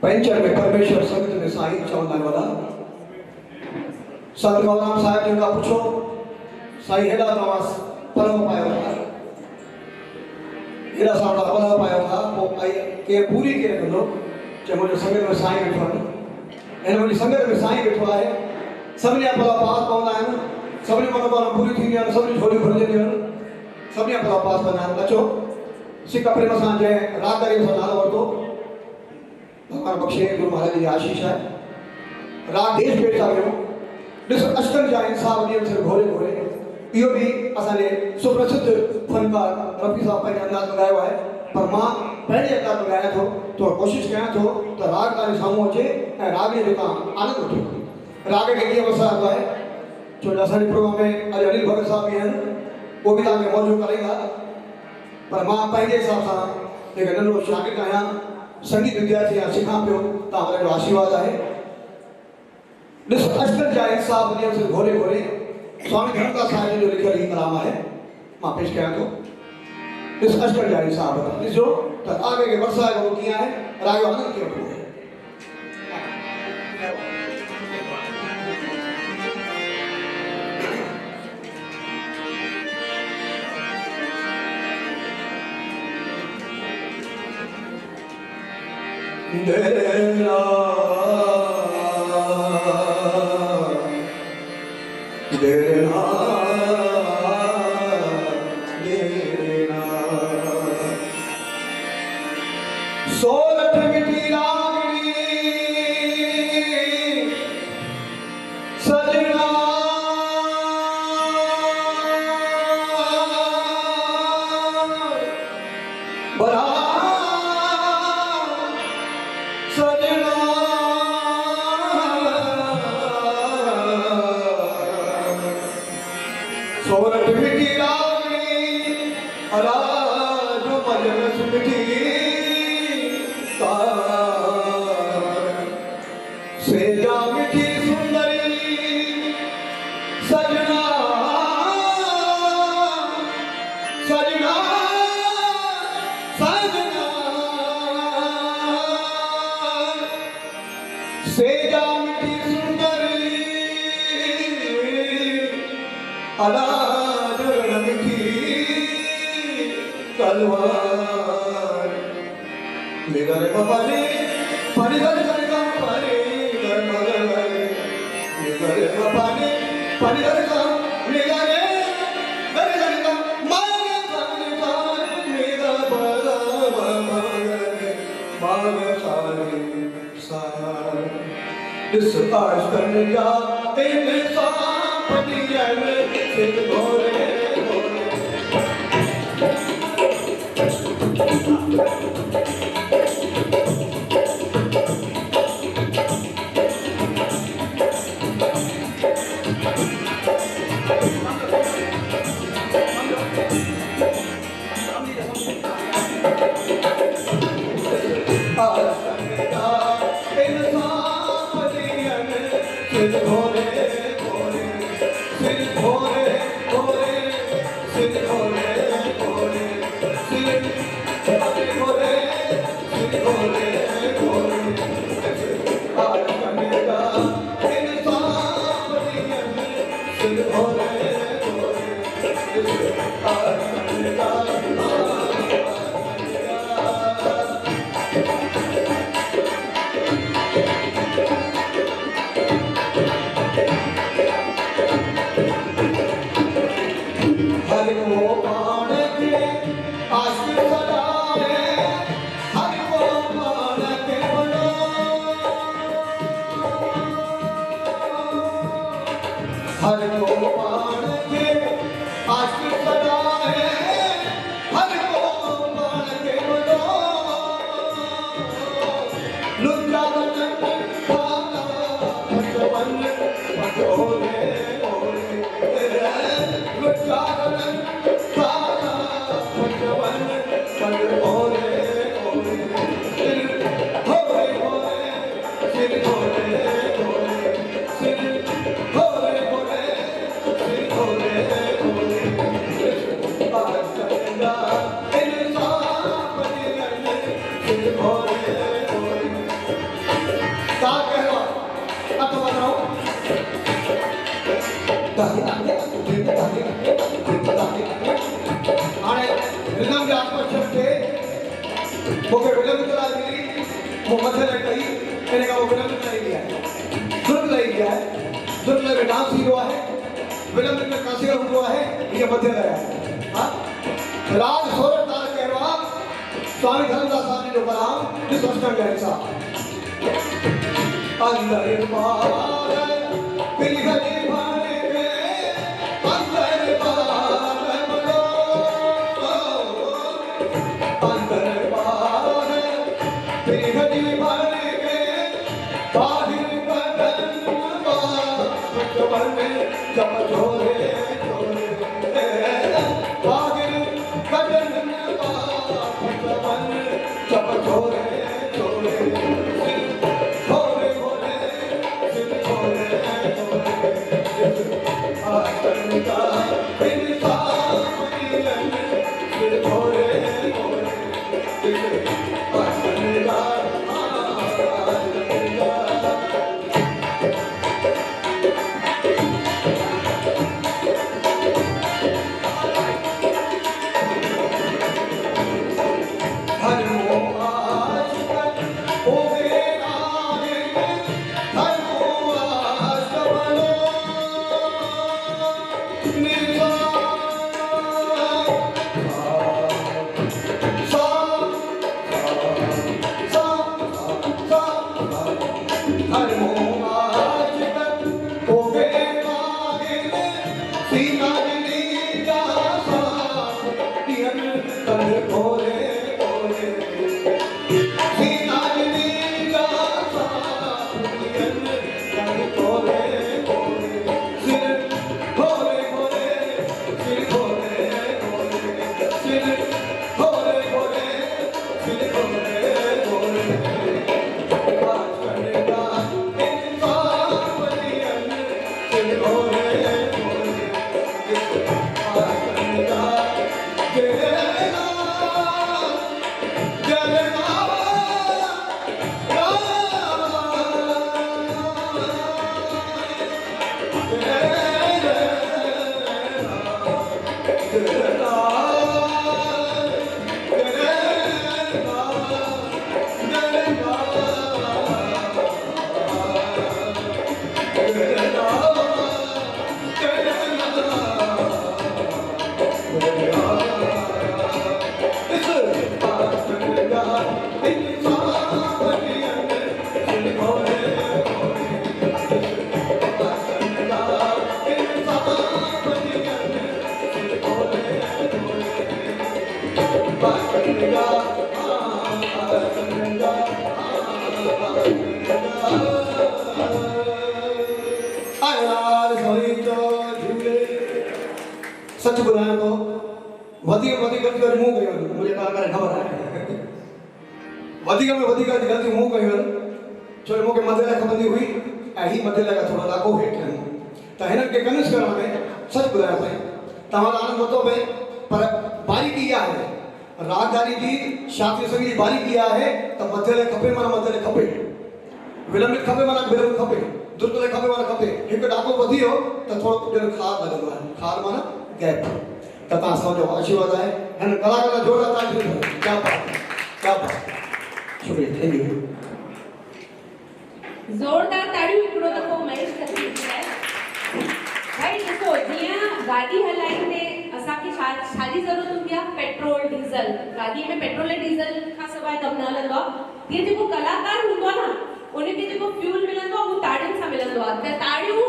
puncture में परमेश्वर संगत में साईं चवंदा वाला संत मौलाना साहब जी का पूछो साईं हेड़ा तवास पलो पायो था हेड़ा सावड़ा पलो पायो था वो आई के पूरी के कंदो जे मुझे संगत में साईं बैठो है इन मुझे संगत में साईं बैठो है सबने पलो पास पवंदा है सबने मनोकामना पूरी थी है सबने झोली भरजे दी सबने पलो पास बना अचो सिक प्रेम सां जे रात करे सां नालो वरतो भगवान बख्शे गुरु महाराज जी आशीष है रात देश पेट था गयो दिस अष्टम जा इंसाफ नियम से घोरे घोरे इहो भी असाने सुप्रसिद्ध फनकार रफी साहब पंहिंजे अंदाज में गायो है पर मां पंहिंजे अंदाज में गाया तो कोशिश कयां थो तो राग तारे साम्हूं अचे ऐं राग जो तव्हां आनंद वठो राग खे कीअं वसाईंदो आहे छो जो असांजे प्रोग्राम में अॼु अनिल भगत साहब बि आहिनि उहो बि तव्हांखे मौजूदु कराईंदा पर मां पंहिंजे हिसाब सां हिकु नंढो शागिर्दु आहियां संगीत विद्यार्थी या सिखा पियो तव्हां जो आशीर्वाद है ॾिस अष्टन जा इंसाफ नियम से घोरे घोरे स्वामी धर्मदास साहिब जो लिखियल ही कलाम है मां पेश कयां थो ॾिस अष्टन जा इंसाफ ॾिसो त आगे के वर्षा जो कीअं आहे राग जो आनंद कीअं वठो देना देना देना सोलठ मिठी रागनी सजना बड़ा सोरठ मिठी रागनी अला जो मजलस मिठी सेजा मिठी सुंदरी सजना सजना सजना सेजा मिठी सुंदरी अला तलवार मेरे बाबाले पानी घर घर का पानी घर घर मेरे बाबाले पानी घर का मेरे घर घर का मारे सारे सारे मेरा बड़ा मारे सारे सारे इस आश करने जा तेरे सापनी आए सिर घोरे हाणे रिदम जा आत्मचक थे मूंखे विलम करा मिली मूं मथे ते कई इन खां पोइ विलम कराई गया सुर लही गया सुर लही डांस थींदो आहे विलम में कासिर हूंदो आहे हीअ मथे रहिया हा राग सोर ताल कहिड़ो आहे स्वामी धर्मदास साहब जो कलाम ॾिसो अष्टम जा हिस्सा अंदर बार पिलहरी भाने में अंदर बार बड़ो अंदर बार पिलहरी भाने में बाहर बदन बार जब छोरे छोरे बाहर बदन बार जब छोरे छोरे सच ॿुधायां थो वधीक ग़लती मूं कयूं आहिनि मुंहिंजे कलाकार ख़बर आहे वधीक में वधीक ग़लती मूं कयूं आहिनि छो मूंखे मथे लाइ खपंदी हुई ऐं हीअ मथे लाइ थोरो लाॻो हेठि आहिनि त हिननि खे कन्विंस करण में सच ॿुधायां साईं तव्हां आनंद नथो पए पर बारीकी इहा आहे रागदारी जी शास्त्रीय संगीत जी बारीकी इहा आहे त मथे लाइ खपे माना मथे लाइ खपे विलंबित खपे माना विलंबित खपे दुर्ग लाइ खपे माना खपे हिकु ॾाको वधी वियो त थोरो ॼण खार लॻंदो आहे खार माना गैप त तव्हां असांजो आशीर्वाद आहे हिन कलाकार जोड़ा तारीफ़ क्या बात शुक्रिया थैंक यू ज़ोरदार ताड़ियूं हिकिड़ो दफ़ो महेश करे भाई ॾिसो जीअं गाॾी हलाईंदे असांखे छाजी ज़रूरत हूंदी आहे पेट्रोल डीज़ल गाॾीअ में पेट्रोल ऐं डीज़ल खां सवाइ कमु न हलंदो आहे तीअं जेको कलाकार हूंदो आहे न उनखे जेको फ्यूल मिलंदो आहे उहो ताड़ियुनि सां मिलंदो आहे त ताड़ियूं